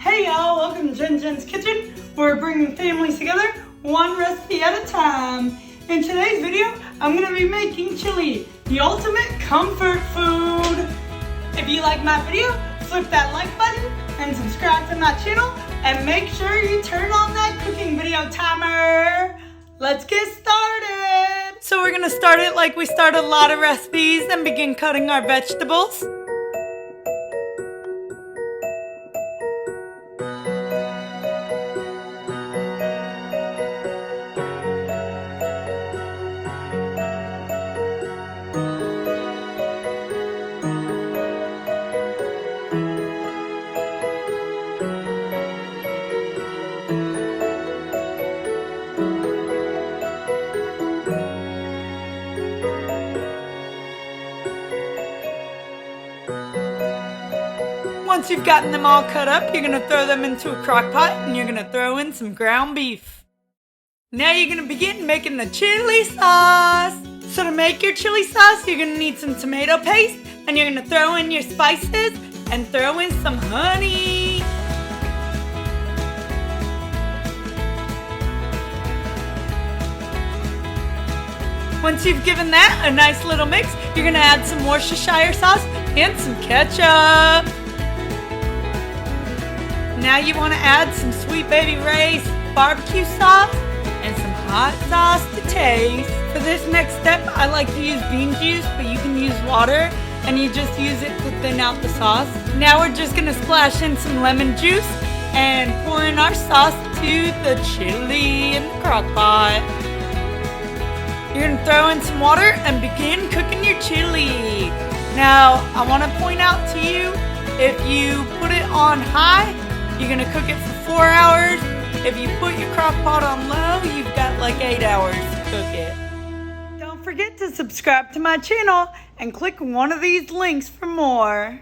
Hey y'all, welcome to Jen's Kitchen. We're bringing families together one recipe at a time. In today's video, I'm going to be making chili, the ultimate comfort food. If you like my video, flip that like button and subscribe to my channel and make sure you turn on that cooking video timer. Let's get started. So we're going to start it like we start a lot of recipes and begin cutting our vegetables. Once you've gotten them all cut up, you're going to throw them into a crock pot and you're going to throw in some ground beef. Now you're going to begin making the chili sauce. So to make your chili sauce, you're going to need some tomato paste and you're going to throw in your spices and throw in some honey. Once you've given that a nice little mix, you're going to add some Worcestershire sauce and some ketchup. Now you want to add some Sweet Baby Rays BBQ sauce and some hot sauce to taste. For this next step, I like to use bean juice, but you can use water and you just use it to thin out the sauce. Now we're just going to splash in some lemon juice and pour in our sauce to the chili in the crock pot. You're going to throw in some water and begin cooking your chili. Now, I want to point out to you, if you put it on high, you're going to cook it for 4 hours. If you put your crock pot on low, you've got like 8 hours to cook it. Don't forget to subscribe to my channel and click one of these links for more.